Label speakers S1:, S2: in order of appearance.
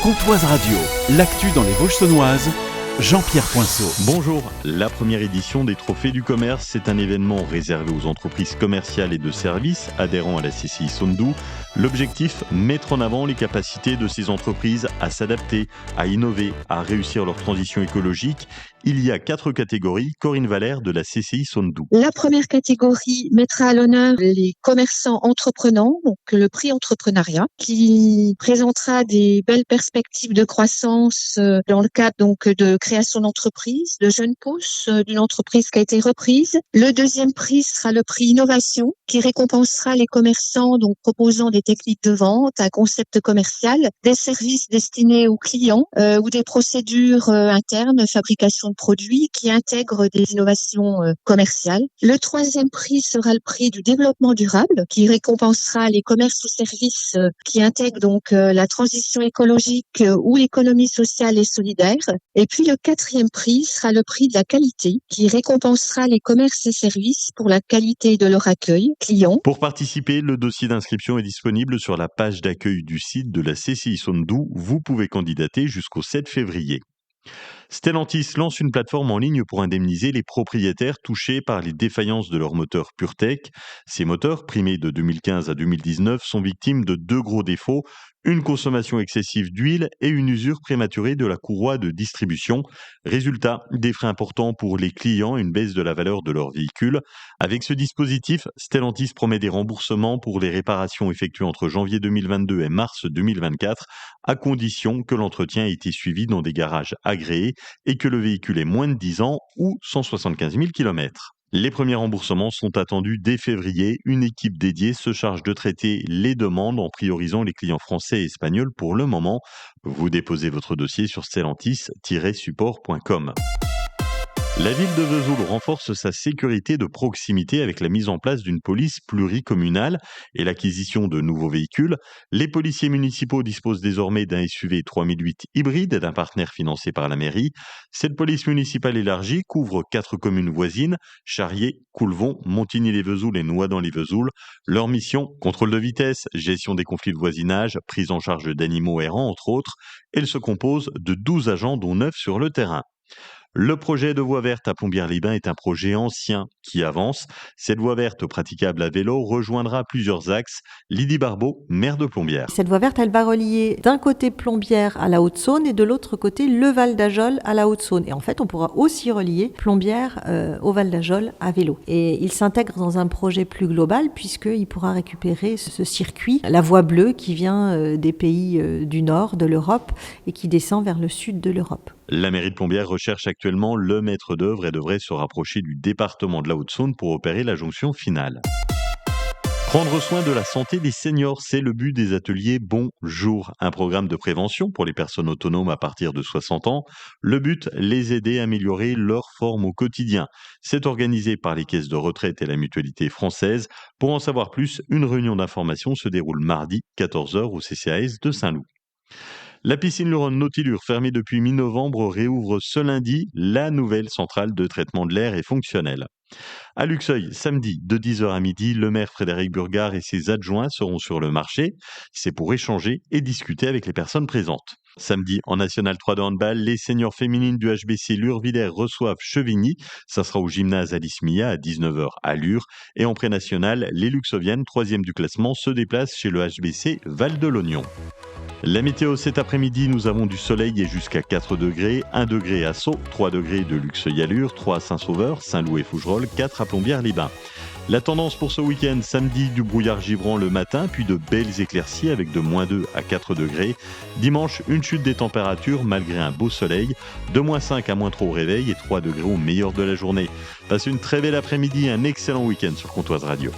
S1: Comtoise Radio, l'actu dans les Vosges saunoises, Jean-Pierre Poinceau.
S2: Bonjour, la première édition des Trophées du commerce, c'est un événement réservé aux entreprises commerciales et de services adhérant à la CCI Sundhu. L'objectif, mettre en avant les capacités de ces entreprises à s'adapter, à innover, à réussir leur transition écologique. Il y a 4 catégories. Corinne Valère de la CCI Sundhu.
S3: La première catégorie mettra à l'honneur les commerçants entreprenants, donc le prix entrepreneuriat, qui présentera des belles perspectives de croissance dans le cadre donc de création d'entreprise, de jeunes pousses, d'une entreprise qui a été reprise. Le deuxième prix sera le prix innovation, qui récompensera les commerçants donc proposant des techniques de vente, un concept commercial, des services destinés aux clients ou des procédures internes, fabrication de produits qui intègrent des innovations commerciales. Le troisième prix sera le prix du développement durable, qui récompensera les commerces ou services qui intègrent donc la transition écologique ou l'économie sociale et solidaire. Et puis le quatrième prix sera le prix de la qualité, qui récompensera les commerces et services pour la qualité de leur accueil client.
S2: Pour participer, le dossier d'inscription est disponible sur la page d'accueil du site de la CCI Sundhu. Vous pouvez candidater jusqu'au 7 février. Stellantis lance une plateforme en ligne pour indemniser les propriétaires touchés par les défaillances de leurs moteurs PureTech. Ces moteurs, primés de 2015 à 2019, sont victimes de 2 gros défauts, une consommation excessive d'huile et une usure prématurée de la courroie de distribution. Résultat, des frais importants pour les clients et une baisse de la valeur de leur véhicule. Avec ce dispositif, Stellantis promet des remboursements pour les réparations effectuées entre janvier 2022 et mars 2024, à condition que l'entretien ait été suivi dans des garages agréés et que le véhicule ait moins de 10 ans ou 175 000 km. Les premiers remboursements sont attendus dès février. Une équipe dédiée se charge de traiter les demandes en priorisant les clients français et espagnols pour le moment. Vous déposez votre dossier sur stellantis-support.com. La ville de Vesoul renforce sa sécurité de proximité avec la mise en place d'une police pluricommunale et l'acquisition de nouveaux véhicules. Les policiers municipaux disposent désormais d'un SUV 3008 hybride et d'un partenaire financé par la mairie. Cette police municipale élargie couvre 4 communes voisines, Charrier, Coulvon, Montigny-les-Vesoul et Noidans-les-Vesoul. Leur mission, contrôle de vitesse, gestion des conflits de voisinage, prise en charge d'animaux errants entre autres. Elle se compose de 12 agents dont 9 sur le terrain. Le projet de voie verte à Plombières-les-Bains est un projet ancien qui avance. Cette voie verte praticable à vélo rejoindra plusieurs axes. Lydie Barbeau, maire de Plombières.
S4: Cette voie verte, elle va relier d'un côté Plombières à la Haute-Saône et de l'autre côté le Val d'Ajol à la Haute-Saône. Et en fait, on pourra aussi relier Plombières au Val d'Ajol à vélo. Et il s'intègre dans un projet plus global puisqu'il pourra récupérer ce circuit, la voie bleue qui vient des pays du nord de l'Europe et qui descend vers le sud de l'Europe.
S2: La mairie de Plombières recherche actuellement le maître d'œuvre et devrait se rapprocher du département de la Haute-Saône pour opérer la jonction finale. Prendre soin de la santé des seniors, c'est le but des ateliers Bonjour, un programme de prévention pour les personnes autonomes à partir de 60 ans. Le but, les aider à améliorer leur forme au quotidien. C'est organisé par les caisses de retraite et la mutualité française. Pour en savoir plus, une réunion d'information se déroule mardi 14h au CCAS de Saint-Loup. La piscine Luron Nautilure, fermée depuis mi-novembre, réouvre ce lundi. La nouvelle centrale de traitement de l'air est fonctionnelle. À Luxeuil, samedi, de 10h à midi, le maire Frédéric Burgard et ses adjoints seront sur le marché. C'est pour échanger et discuter avec les personnes présentes. Samedi, en National 3 de handball, les seniors féminines du HBC Lure-Villers reçoivent Chevigny. Ça sera au gymnase Alice Mia à 19h à Lure. Et en pré-national, les Luxoviennes, 3e du classement, se déplacent chez le HBC Val-de-l'Oignon. La météo cet après-midi, nous avons du soleil et jusqu'à 4 degrés, 1 degré à Sceaux, 3 degrés de Luxeuil à Lure, 3 à Saint-Sauveur, Saint-Loup et Fougerolles, 4 à Plombières-les-Bains. La tendance pour ce week-end, samedi, du brouillard givrant le matin, puis de belles éclaircies avec de -2 à 4 degrés. Dimanche, une chute des températures malgré un beau soleil, de -5 à -3 au réveil et 3 degrés au meilleur de la journée. Passez une très belle après-midi et un excellent week-end sur Comtoise Radio.